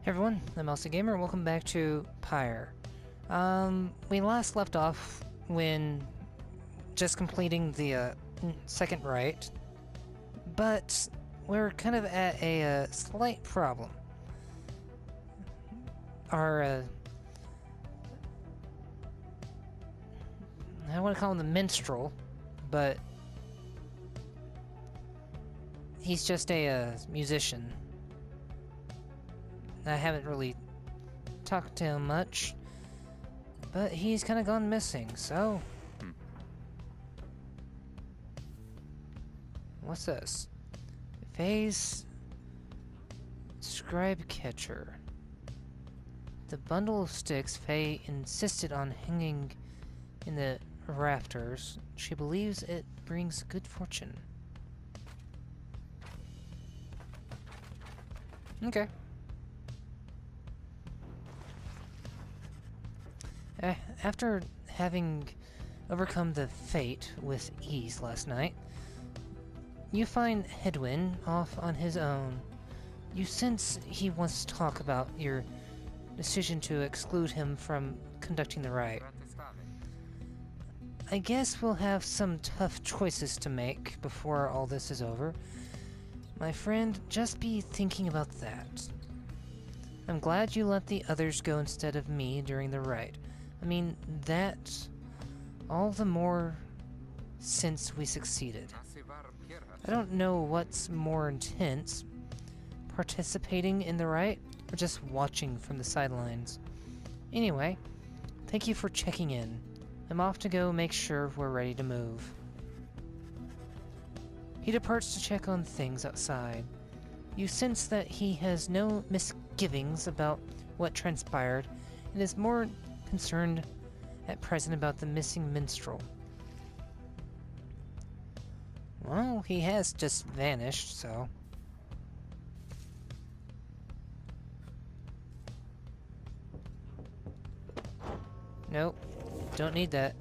Hey everyone, I'm Elsa Gamer, and welcome back to Pyre. We last left off when just completing the second Rite, but we're kind of at a slight problem. Our, I want to call him the minstrel, but he's just a musician. I haven't really talked to him much, but he's kind of gone missing, so... What's this? Phase... Scribe Catcher. The bundle of sticks Faye insisted on hanging in the rafters. She believes it brings good fortune. Okay. After having overcome the fate with ease last night, you find Hedwin off on his own. You sense he wants to talk about your decision to exclude him from conducting the rite. I guess we'll have some tough choices to make before all this is over. My friend, just be thinking about that. I'm glad you let the others go instead of me during the rite. I mean, that all the more since we succeeded. I don't know what's more intense, participating in the rite or just watching from the sidelines. Anyway, thank you for checking in. I'm off to go make sure we're ready to move. He departs to check on things outside. You sense that he has no misgivings about what transpired and is more concerned at present about the missing minstrel. Well, he has just vanished, so... Nope, don't need that.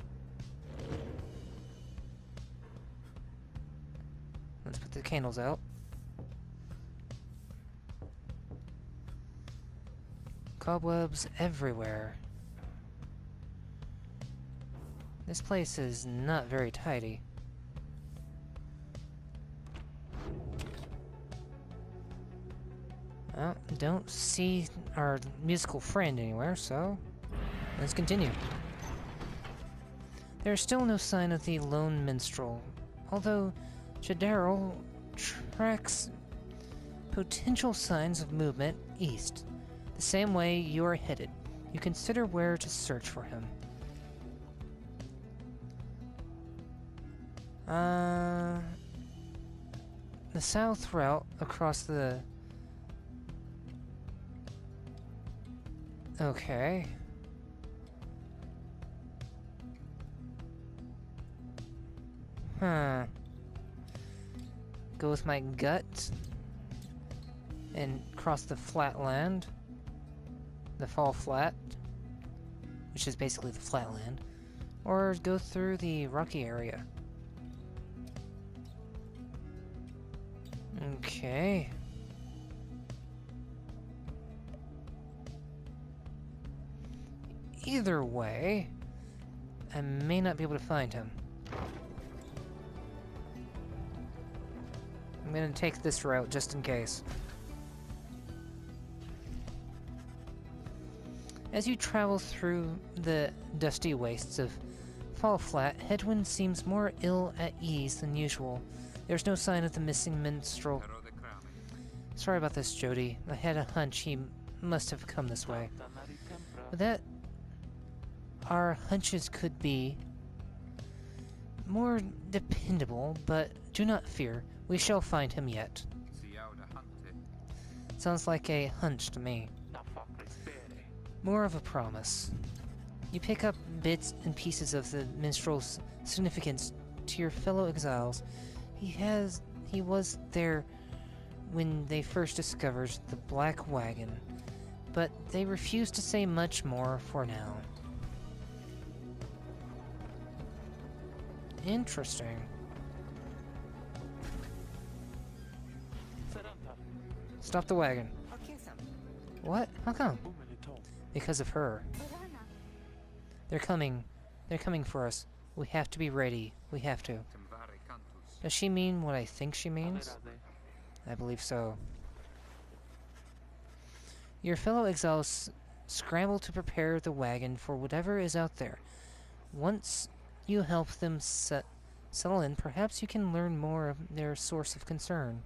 Let's put the candles out. Cobwebs everywhere. This place is not very tidy. Well, don't see our musical friend anywhere, so let's continue. There is still no sign of the lone minstrel, although Jadaryl tracks potential signs of movement east. The same way you are headed, you consider where to search for him. The south route across the... Okay. Huh. Go with my gut and cross the flat land. The fall flat, which is basically the flatland. Or go through the rocky area. Okay. Either way, I may not be able to find him. I'm gonna take this route just in case. As you travel through the dusty wastes of Fall Flat, Hedwin seems more ill at ease than usual. There's no sign of the missing minstrel. Sorry about this, Jody. I had a hunch he must have come this way. But that... Our hunches could be more dependable, but do not fear. We shall find him yet. Sounds like a hunch to me. More of a promise. You pick up bits and pieces of the minstrel's significance to your fellow exiles. He was there when they first discovered the black wagon, but they refused to say much more for now. Interesting. Stop the wagon. What? How come? Because of her. They're coming. They're coming for us. We have to be ready. We have to. Does she mean what I think she means? I believe so. Your fellow exiles scramble to prepare the wagon for whatever is out there. Once you help them settle in, perhaps you can learn more of their source of concern.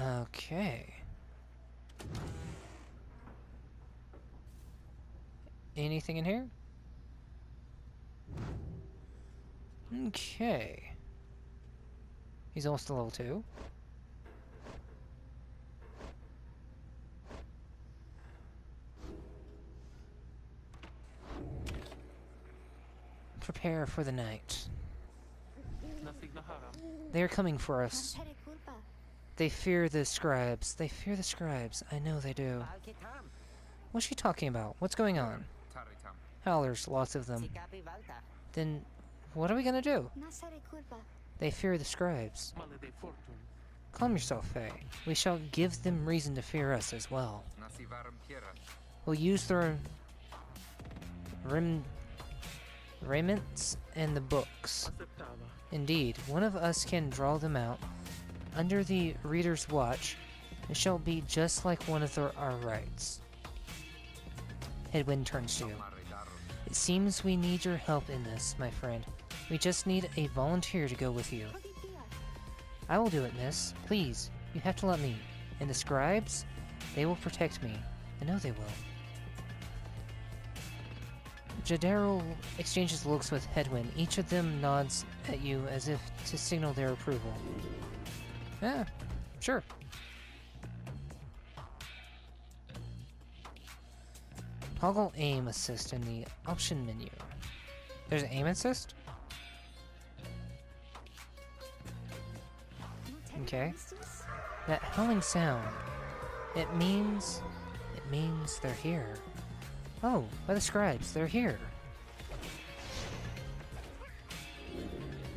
Okay. Anything in here? Okay. He's almost to level 2. Prepare for the night. They are coming for us. They fear the scribes. They fear the scribes. I know they do. What's she talking about? What's going on? Howlers, lots of them. Then, what are we gonna do? They fear the scribes. Calm yourself, Faye. We shall give them reason to fear us as well. We'll use their raiments and the books. Indeed, one of us can draw them out under the reader's watch. It shall be just like one of our rites. Hedwyn turns to you. It seems we need your help in this, my friend. We just need a volunteer to go with you. I will do it, miss. Please, you have to let me. And the scribes? They will protect me. I know they will. Jadero exchanges looks with Hedwyn. Each of them nods at you as if to signal their approval. Yeah, sure. Toggle aim assist in the option menu. There's an aim assist? Okay. That howling sound. It means they're here. Oh, by the scribes, they're here.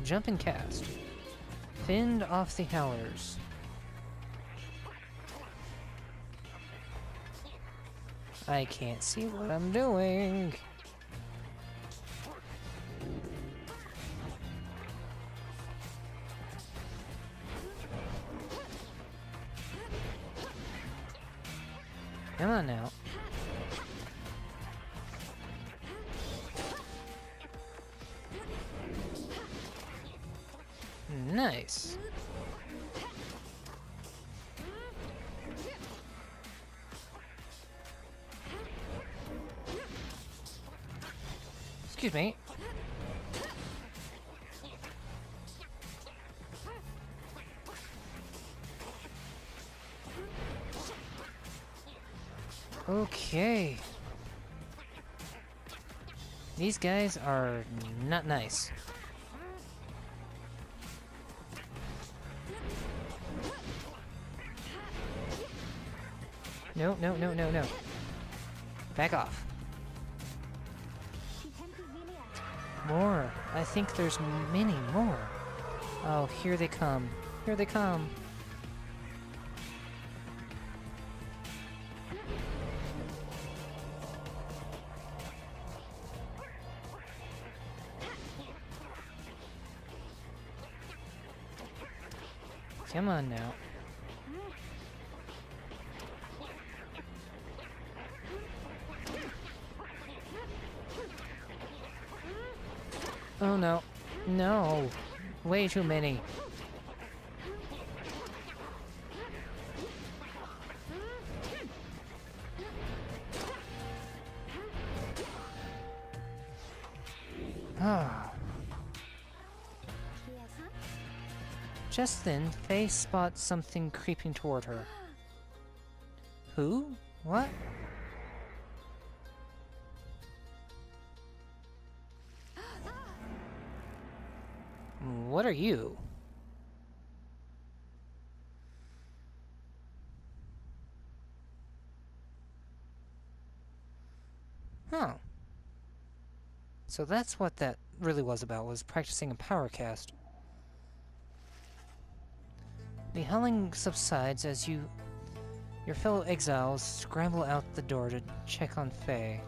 Jump and cast. Fend off the howlers. I can't see what I'm doing. Come on now. Nice. Excuse me. Okay. These guys are not nice. No, no, no, no, no. Back off. More. I think there's many more. Oh, here they come. Here they come. Come on now. Oh no. No. Way too many. Ah. Just then, Faye spots something creeping toward her. Who? What? What are you? Huh. So that's what that really was about, was practicing a power cast. The howling subsides as your fellow exiles scramble out the door to check on Faye.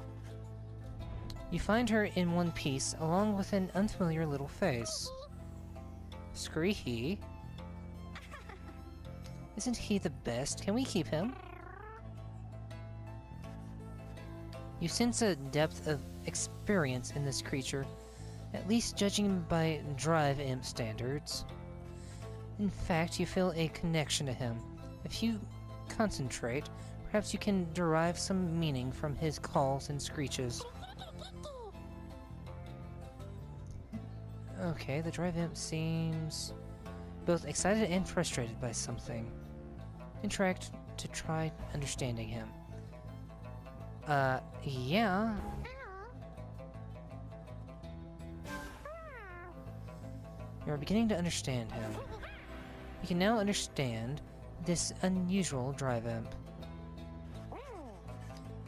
You find her in one piece, along with an unfamiliar little face. Screehy? Isn't he the best? Can we keep him? You sense a depth of experience in this creature, at least judging by Drive Imp standards. In fact, you feel a connection to him. If you concentrate, perhaps you can derive some meaning from his calls and screeches. Okay, the Drive Imp seems both excited and frustrated by something. Interact to try understanding him. Yeah. You are beginning to understand him. You can now understand this unusual Drive Imp.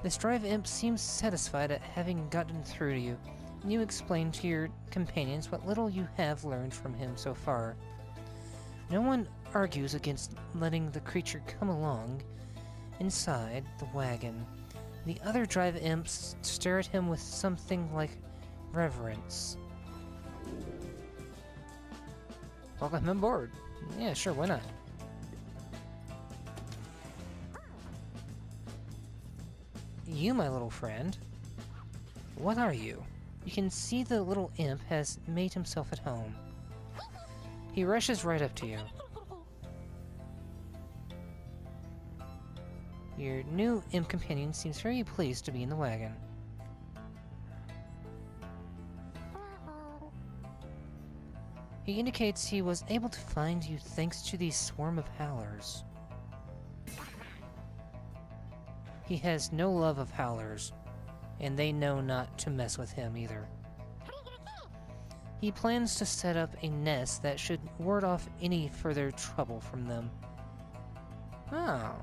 This Drive Imp seems satisfied at having gotten through to you, and you explain to your companions what little you have learned from him so far. No one argues against letting the creature come along inside the wagon. The other Drive Imps stare at him with something like reverence. Welcome on board. Yeah, sure, why not? You, my little friend. What are you? You can see the little imp has made himself at home. He rushes right up to you. Your new imp companion seems very pleased to be in the wagon. He indicates he was able to find you thanks to the swarm of howlers. He has no love of howlers, and they know not to mess with him either. He plans to set up a nest that should ward off any further trouble from them. Oh.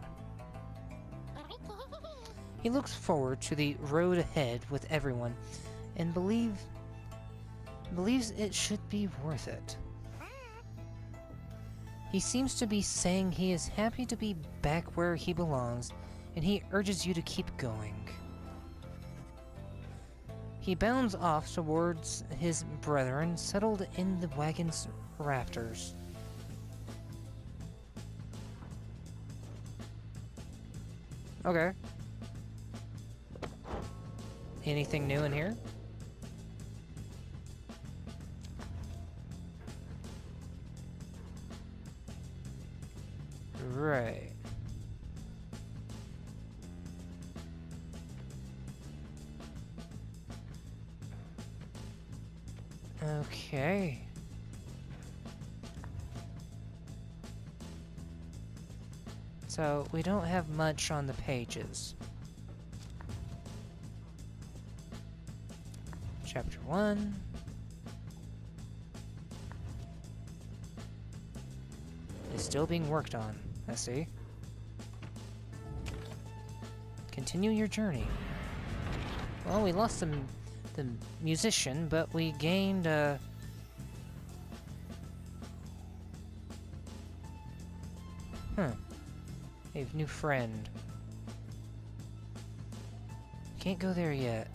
He looks forward to the road ahead with everyone, and believes it should be worth it. He seems to be saying he is happy to be back where he belongs, and he urges you to keep going. He bounds off towards his brethren settled in the wagon's rafters. Okay. Anything new in here? Right. Okay. So, we don't have much on the pages. Chapter 1. Is still being worked on, I see. Continue your journey. Well, we lost the musician, but we gained a new friend. Can't go there yet.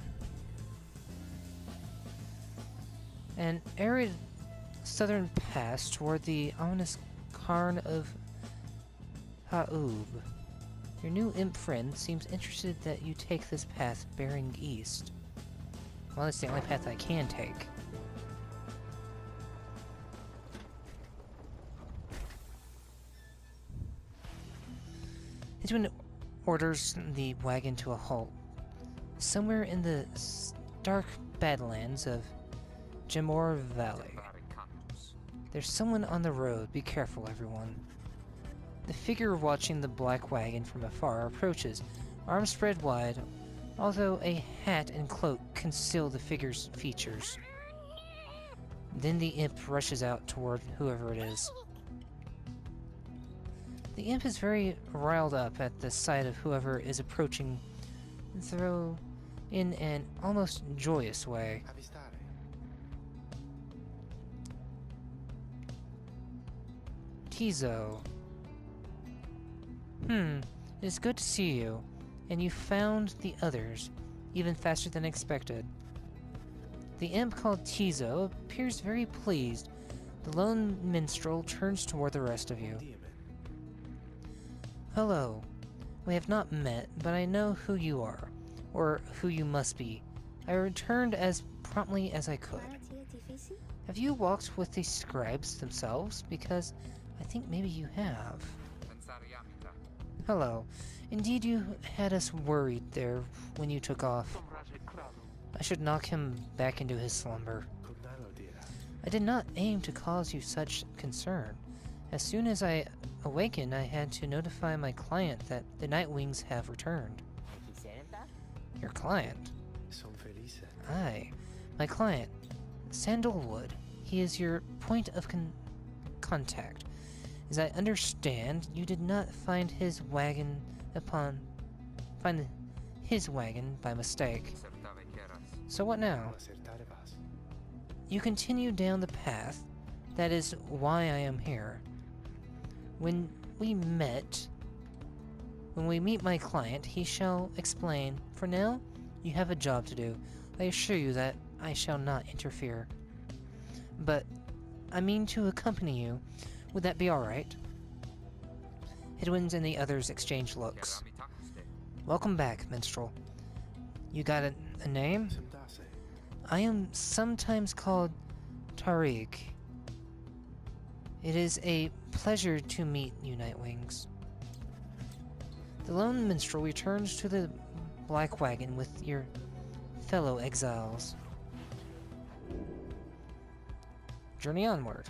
An arid southern pass toward the ominous cairn of Ha'ub. Your new imp friend seems interested that you take this path bearing east. Well, it's the only path I can take. Edwin orders the wagon to a halt. Somewhere in the dark badlands of Jamor Valley. There's someone on the road. Be careful, everyone. The figure watching the black wagon from afar approaches, arms spread wide, although a hat and cloak conceal the figure's features. Then the imp rushes out toward whoever it is. The imp is very riled up at the sight of whoever is approaching, though in an almost joyous way. Tizo, It is good to see you. And you found the others, even faster than expected. The imp called Tizo appears very pleased. The lone minstrel turns toward the rest of you. Hello. We have not met, but I know who you are, or who you must be. I returned as promptly as I could. Have you walked with the scribes themselves? Because I think maybe you have. Hello. Indeed, you had us worried there when you took off. I should knock him back into his slumber. I did not aim to cause you such concern. As soon as I awakened, I had to notify my client that the Nightwings have returned. Your client? Aye, my client, Sandalwood. He is your point of contact. As I understand, you did not find his wagon by mistake. So what now? You continue down the path. That is why I am here. When we meet my client, he shall explain. For now, you have a job to do. I assure you that I shall not interfere. But I mean to accompany you. Would that be alright? Hidwins and the others exchange looks. Welcome back, minstrel. You got a name? I am sometimes called Tariq. It is a pleasure to meet you, Nightwings. The lone minstrel returns to the black wagon with your fellow exiles. Journey onward.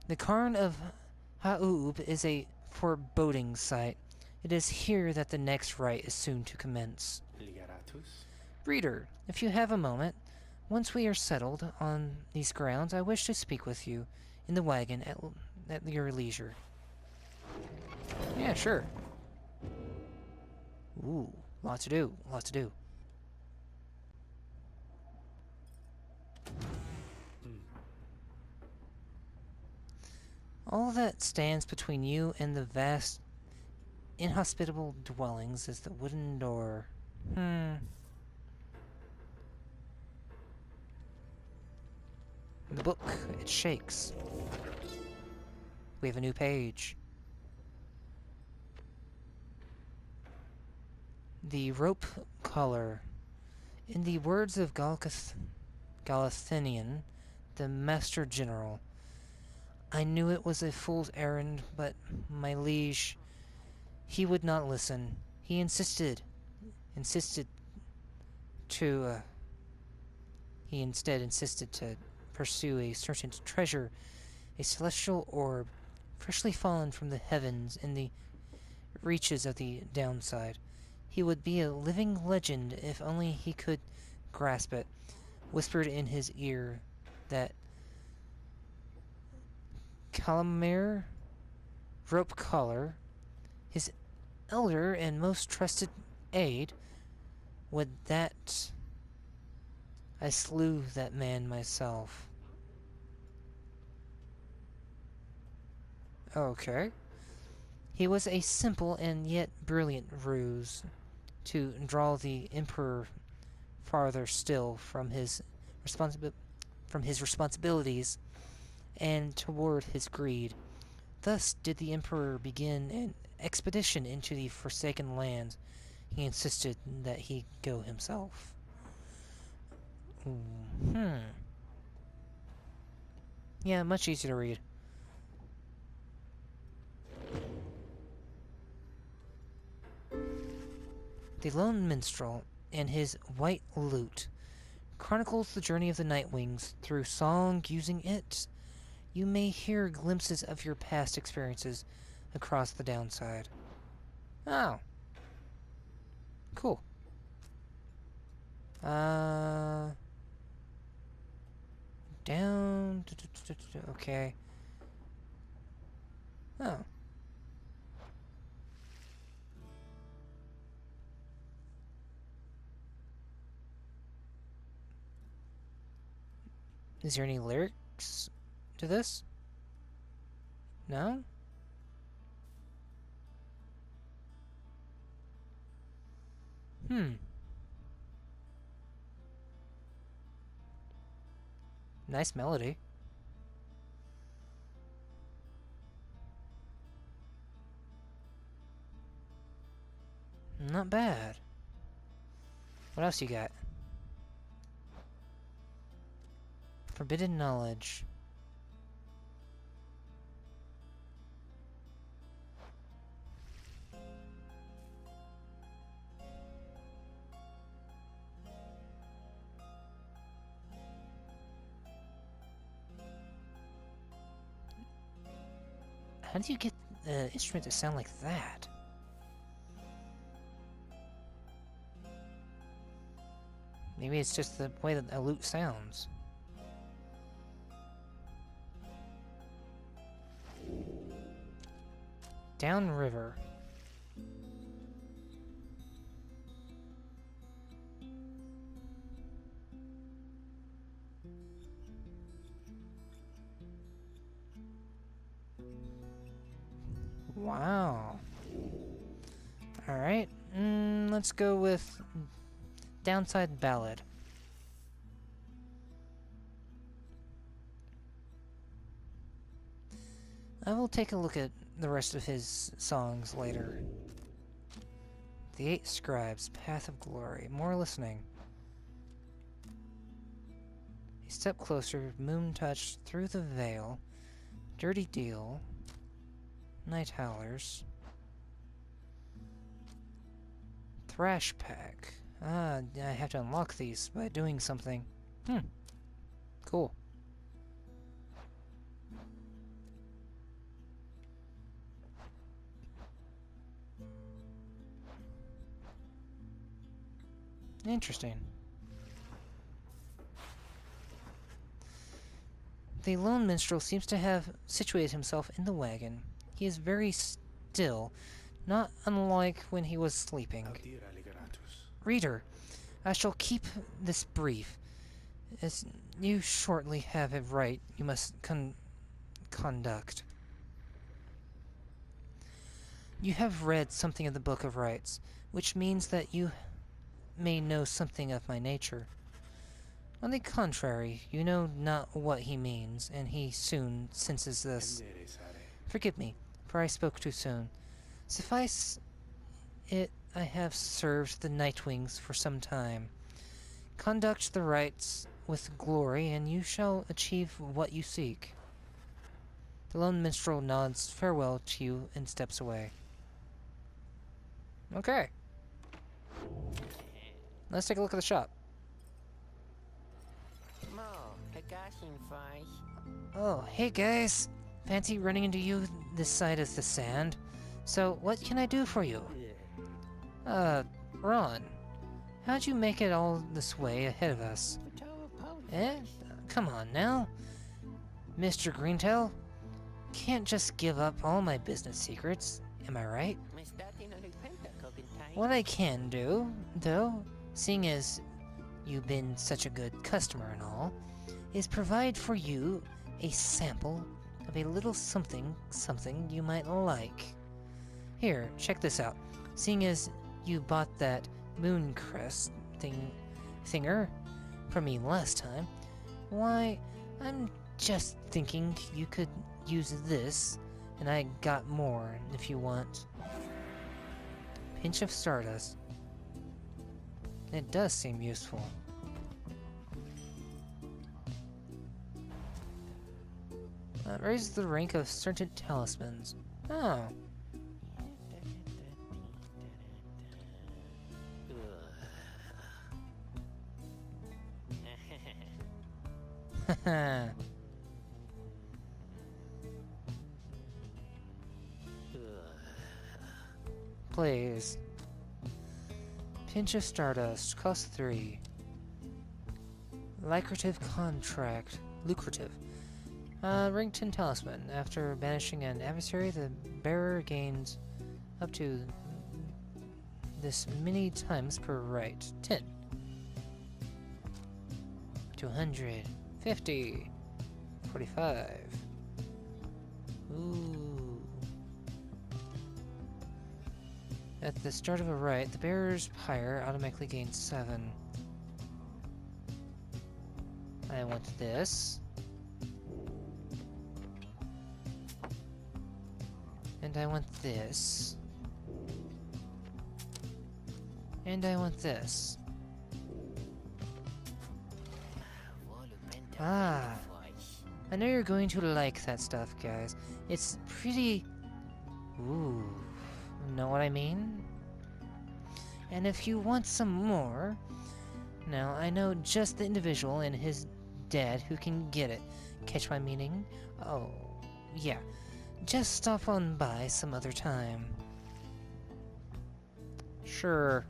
The Cairn of Ha'ub is a foreboding sight. It is here that the next rite is soon to commence. Reader, if you have a moment, once we are settled on these grounds, I wish to speak with you in the wagon at your leisure. Yeah, sure. Ooh, lots to do, lots to do. All that stands between you and the vast, inhospitable dwellings is the wooden door. The book, it shakes. We have a new page. The rope collar. In the words of Galathinian, the Master General, I knew it was a fool's errand, but my liege, he would not listen. He insisted to pursue a certain treasure, a celestial orb, freshly fallen from the heavens in the reaches of the downside. He would be a living legend if only he could grasp it. Whispered in his ear that Calamere, rope collar, his elder and most trusted aide, would that I slew that man myself. Okay. He was a simple and yet brilliant ruse to draw the Emperor farther still from his responsibilities and toward his greed. Thus did the Emperor begin an expedition into the Forsaken Lands. He insisted that he go himself. Yeah, much easier to read. The Lone Minstrel and his White Lute chronicles the journey of the Nightwings through song. Using it, you may hear glimpses of your past experiences across the downside. Oh. Cool. Down. Okay. Oh. Is there any lyrics to this? No? Nice melody. Not bad. What else you got? Forbidden knowledge. How do you get the instrument to sound like that? Maybe it's just the way that a lute sounds. Downriver. Wow. Alright, let's go with Downside Ballad. I will take a look at the rest of his songs later. The Eight Scribes, Path of Glory, more listening. A step closer, moon touch through the veil, dirty deal, night howlers, thrash pack. Ah, I have to unlock these by doing something. Cool. Interesting. The lone minstrel seems to have situated himself in the wagon. He is very still, not unlike when he was sleeping. Reader, I shall keep this brief. As you shortly have a rite you must conduct. You have read something of the Book of Rites, which means that you may know something of my nature. On the contrary, you know not what he means, and he soon senses this. Forgive me, for I spoke too soon. Suffice it, I have served the Nightwings for some time. Conduct the rites with glory, and you shall achieve what you seek. The lone minstrel nods farewell to you and steps away. Okay. Let's take a look at the shop. Oh, hey guys! Fancy running into you this side of the sand. So, what can I do for you? Ron, how'd you make it all this way ahead of us? Eh? Come on now. Mr. Greentail? Can't just give up all my business secrets, am I right? What I can do, though, seeing as you've been such a good customer and all, is provide for you a sample of a little something you might like. Here, check this out. Seeing as you bought that Mooncrest thinger from me last time, why, I'm just thinking you could use this, and I got more if you want. Pinch of stardust. It does seem useful. Raises the rank of certain talismans. Oh. Haha. Please. Pinch of stardust, cost 3. Lucrative contract. Lucrative. Ring 10 talisman. After banishing an adversary, the bearer gains up to this many times per rite. 10. 200. 50. 45. Ooh. At the start of a rite, the bearer's pyre automatically gains 7. I want this. And I want this. And I want this. Ah. I know you're going to like that stuff, guys. It's pretty... Ooh. Know what I mean? And if you want some more... Now, I know just the individual and his dad who can get it. Catch my meaning? Oh, yeah. Just stop on by some other time. Sure.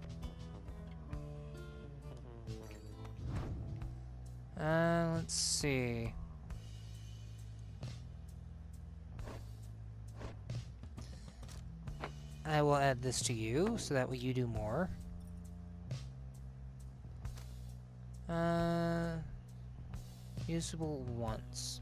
Let's see. I will add this to you, so that way you do more. Usable once.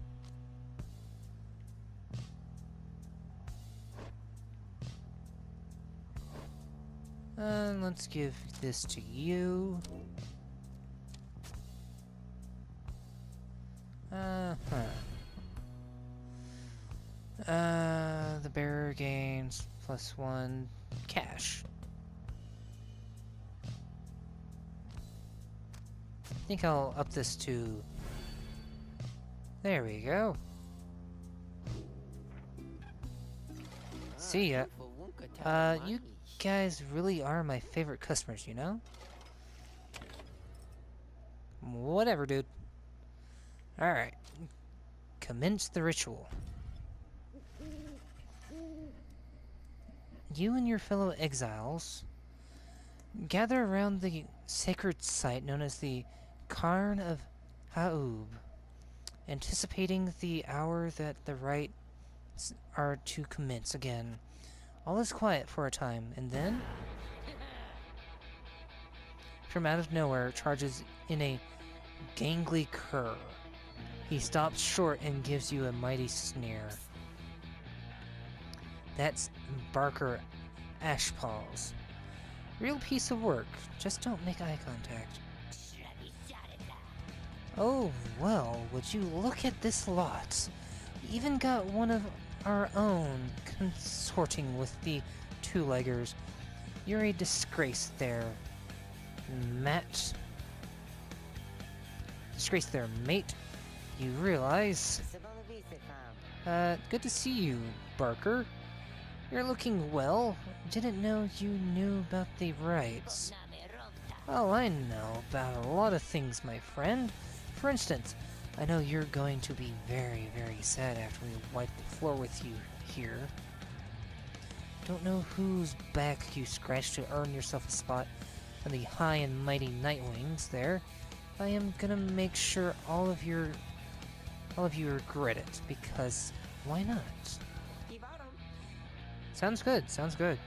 Let's give this to you. The bearer gains +1 cash. I think I'll up this to... There we go. See ya. You guys really are my favorite customers, you know? Whatever, dude. Alright. Commence the ritual. You and your fellow exiles gather around the sacred site known as the Cairn of Haub, anticipating the hour that the rites are to commence again. All is quiet for a time, and then, from out of nowhere, charges in a gangly cur. He stops short and gives you a mighty sneer. That's Barker Ashpaws. Real piece of work, just don't make eye contact. Oh, well, would you look at this lot? We even got one of our own consorting with the two-leggers. You're a disgrace there, Matt. Disgrace there, mate. You realize... good to see you, Barker. You're looking well. Didn't know you knew about the rites. Oh, I know about a lot of things, my friend. For instance, I know you're going to be very, very sad after we wipe the floor with you here. Don't know whose back you scratched to earn yourself a spot on the high and mighty Nightwings there. I am gonna make sure all of you regret it, because why not? Sounds good, sounds good.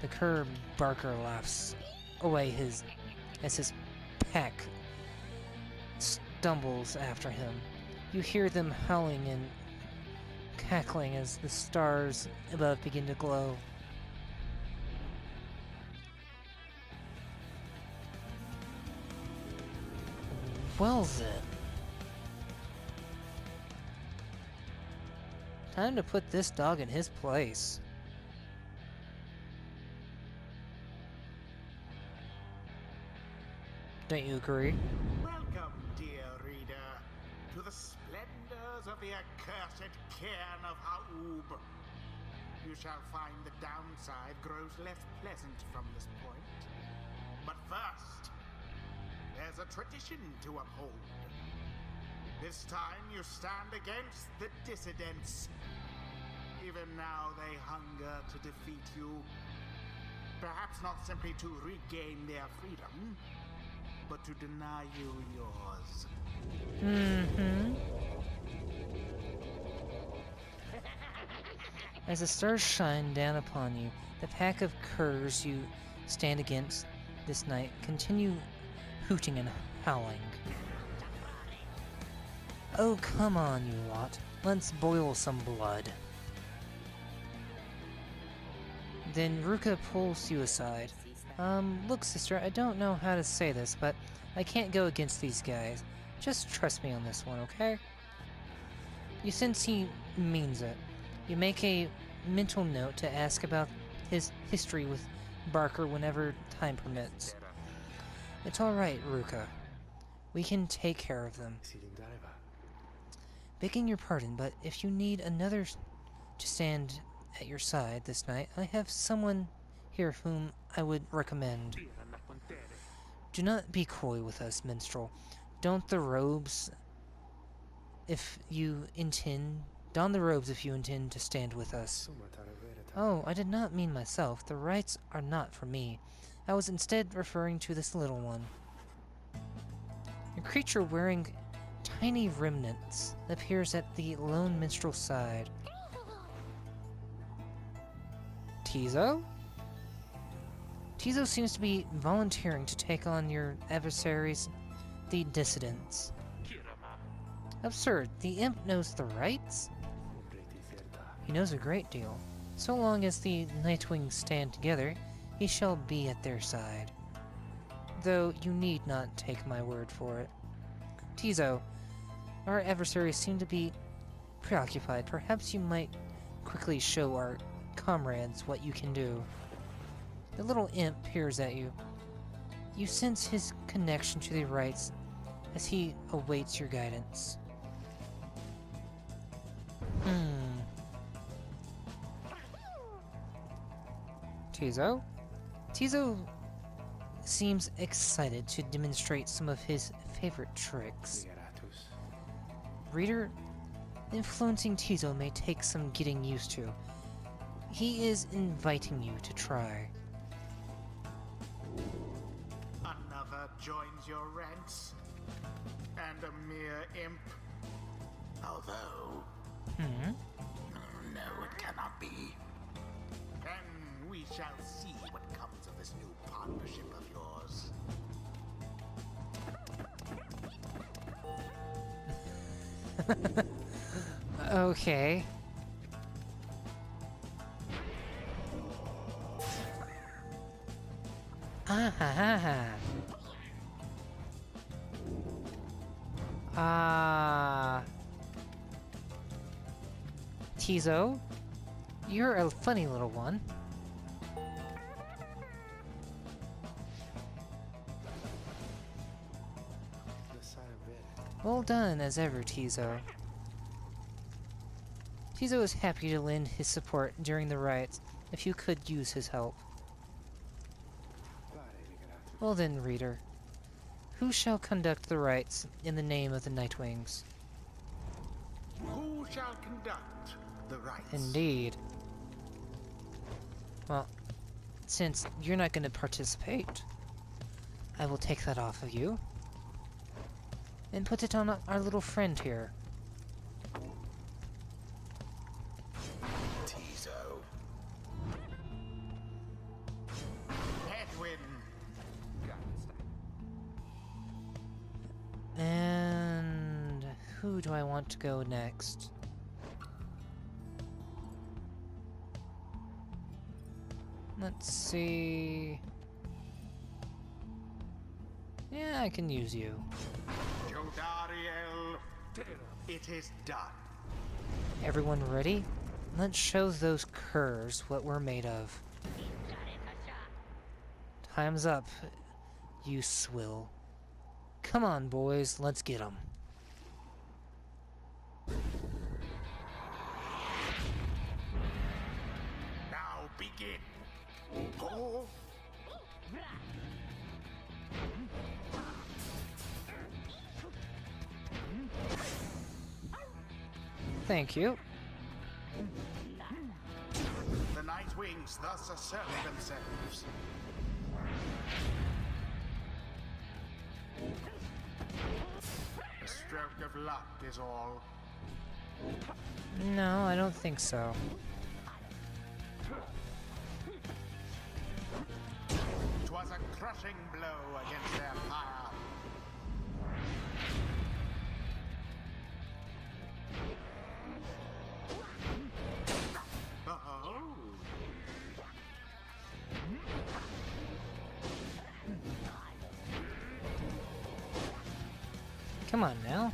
The cur Barker laughs away as his pack stumbles after him. You hear them howling and cackling as the stars above begin to glow. Well then. Time to put this dog in his place. Don't you agree? Welcome, dear reader, to the splendors of the accursed cairn of Haub. You shall find the downside grows less pleasant from this point. But first, there's a tradition to uphold. This time you stand against the dissidents. Even now they hunger to defeat you. Perhaps not simply to regain their freedom, but to deny you yours. As the stars shine down upon you, the pack of curs you stand against this night continue hooting and howling. Oh, come on, you lot. Let's boil some blood. Then Ruka pulls you aside. Look, sister, I don't know how to say this, but I can't go against these guys. Just trust me on this one, okay? You sense he means it. You make a mental note to ask about his history with Barker whenever time permits. It's alright, Ruka. We can take care of them. Begging your pardon, but if you need another to stand at your side this night, I have someone here whom I would recommend. Do not be coy with us, minstrel. Don the robes if you intend to stand with us. Oh, I did not mean myself. The rites are not for me. I was instead referring to this little one. A creature wearing tiny remnants appears at the lone minstrel's side. Tizo? Tizo seems to be volunteering to take on your adversaries, the dissidents. Absurd. The imp knows the rites? He knows a great deal. So long as the Nightwings stand together, he shall be at their side. Though you need not take my word for it. Tizo, our adversaries seem to be preoccupied. Perhaps you might quickly show our comrades what you can do. The little imp peers at you. You sense his connection to the rites as he awaits your guidance. Tizo? Tizo seems excited to demonstrate some of his favorite tricks. Reader, influencing Tizo may take some getting used to. He is inviting you to try. Another joins your ranks, and a mere imp. Although, no, it cannot be. Then we shall see what comes of this new partnership of yours. Okay. Ah ha ha ha. Tizo, you're a funny little one. Well done, as ever, Tizo. Tizo is happy to lend his support during the riots if you could use his help. Well then, reader, who shall conduct the rites in the name of the Nightwings? Who shall conduct the rites? Indeed. Well, since you're not going to participate, I will take that off of you and put it on our little friend here. Tizo. Edwin. And who do I want to go next? Let's see. Yeah, I can use you. Jodariel, it is done. Everyone ready? Let's show those curs what we're made of. Time's up, you swill. Come on, boys, let's get 'em. Now begin. Go. Thank you. The Nightwings thus assert themselves. A stroke of luck is all. No, I don't think so. 'Twas a crushing blow against their pyre. Come on now.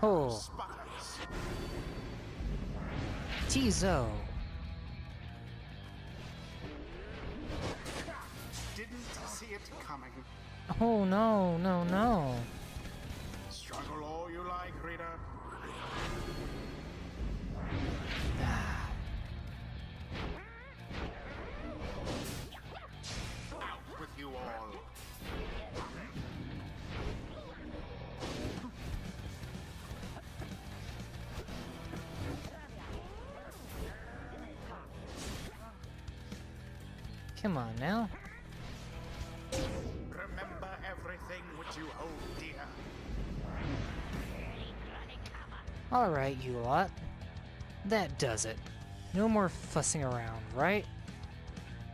Oh, Sputters. Tizo. Didn't see it coming. Oh no, no, no. Struggle all you like, reader. Out with you all. Come on now. Remember everything which you hold dear. Alright, you lot. That does it. No more fussing around, right?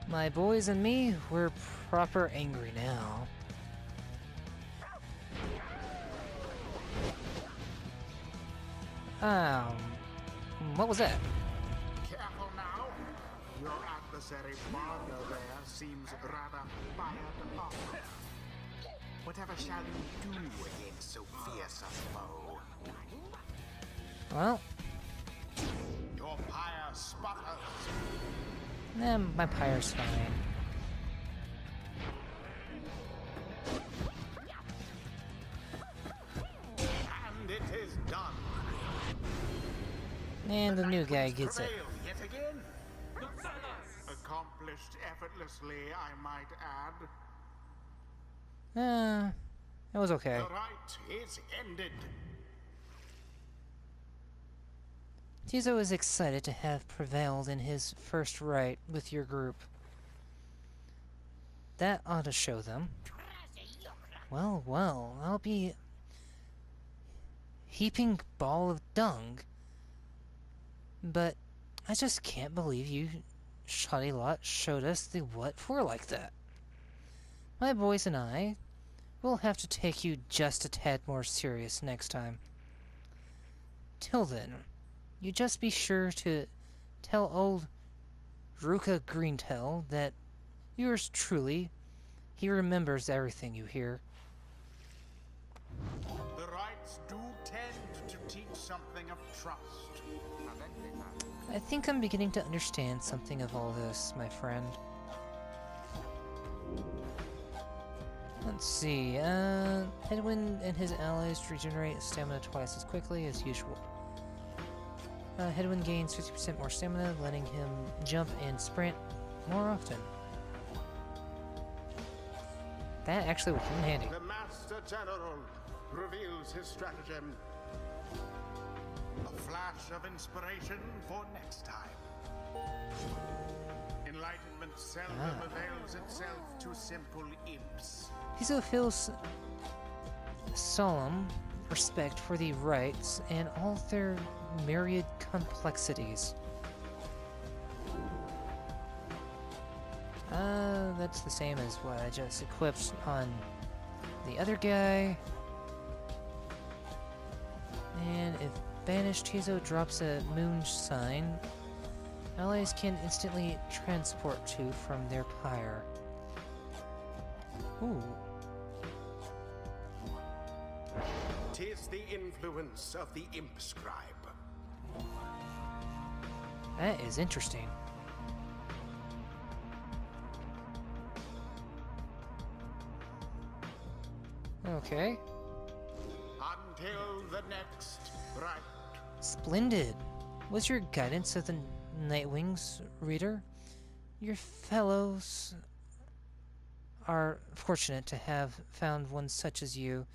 My boys and me, we're proper angry now. What was that? Careful now. Your adversary Bardo there seems rather fired up. Whatever shall you do against so fierce a foe? Well, Your pyre sputters. my Pyre's fine. And it is done. And the new guy gets it. Prevail yet again. Accomplished effortlessly, I might add. It was okay. The rite is ended. Tizo is excited to have prevailed in his first rite with your group. That ought to show them. Well, well, I'll be heaping ball of dung. But I just can't believe you shoddy lot showed us the what for like that. My boys and I will have to take you just a tad more serious next time. Till then, you just be sure to tell old Ruka Greentail that yours truly, he remembers everything you hear. The rites do tend to teach something of trust. I think I'm beginning to understand something of all this, my friend. Let's see, Headwind and his allies regenerate stamina twice as quickly as usual. Headwind gains 50% more stamina, letting him jump and sprint more often. That actually will come in handy. The Master General reveals his stratagem. A flash of inspiration for next time. Enlightenment seldom avails itself to simple imps. Tizo feels solemn respect for the rites and all their myriad complexities. That's the same as what I just equipped on the other guy. And if banished Tizo drops a moon sign, allies can instantly transport to from their pyre. Ooh. 'Tis the influence of the imp scribe. That is interesting. Okay. Until the next rite. Splendid. Was your guidance of the Nightwings, reader? Your fellows are fortunate to have found one such as you.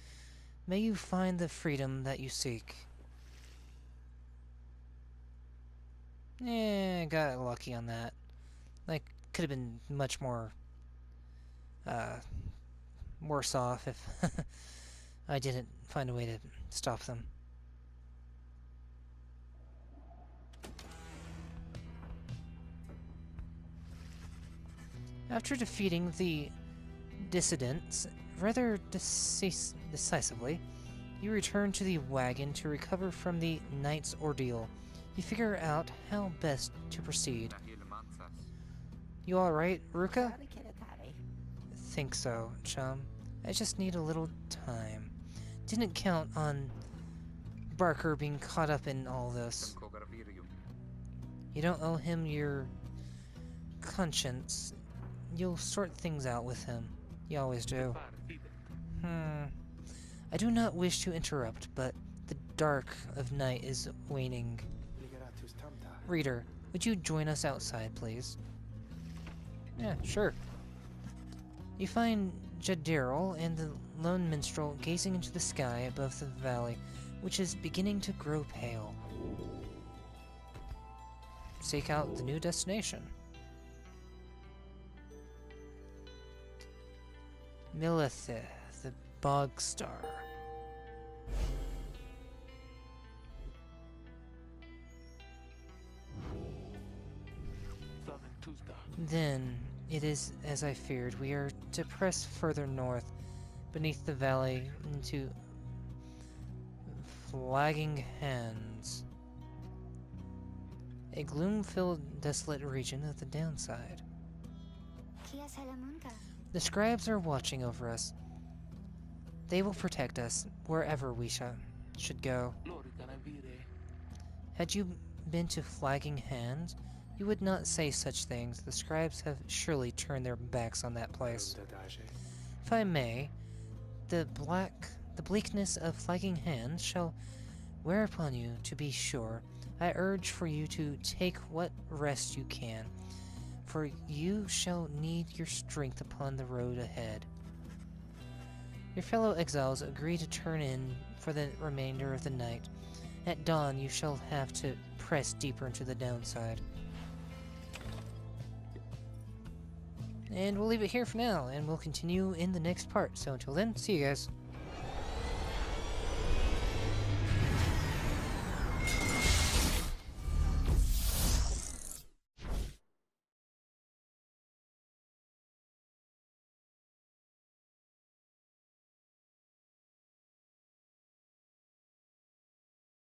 May you find the freedom that you seek. I got lucky on that. Like, could have been much more, worse off if I didn't find a way to stop them. After defeating the dissidents rather decisively, you return to the wagon to recover from the night's ordeal. you figure out how best to proceed. You alright, Ruka? Think so, chum. I just need a little time. Didn't count on Barker being caught up in all this. You don't owe him your conscience. You'll sort things out with him. You always do. I do not wish to interrupt, but the dark of night is waning. Reader, would you join us outside, please? Yeah, sure. You find Jadiral and the lone minstrel gazing into the sky above the valley, which is beginning to grow pale. Seek out the new destination. Milithe, the Bog Star. Then, it is as I feared. We are to press further north, beneath the valley, into Flagging Hands. A gloom-filled, desolate region of the downside. The scribes are watching over us. They will protect us wherever we should go. Had you been to Flagging Hands, you would not say such things. The scribes have surely turned their backs on that place. If I may, the bleakness of Flagging Hands shall wear upon you, to be sure. I urge for you to take what rest you can, for you shall need your strength upon the road ahead. Your fellow exiles agree to turn in for the remainder of the night. At dawn, you shall have to press deeper into the downside. And we'll leave it here for now, and we'll continue in the next part. So until then, see you guys.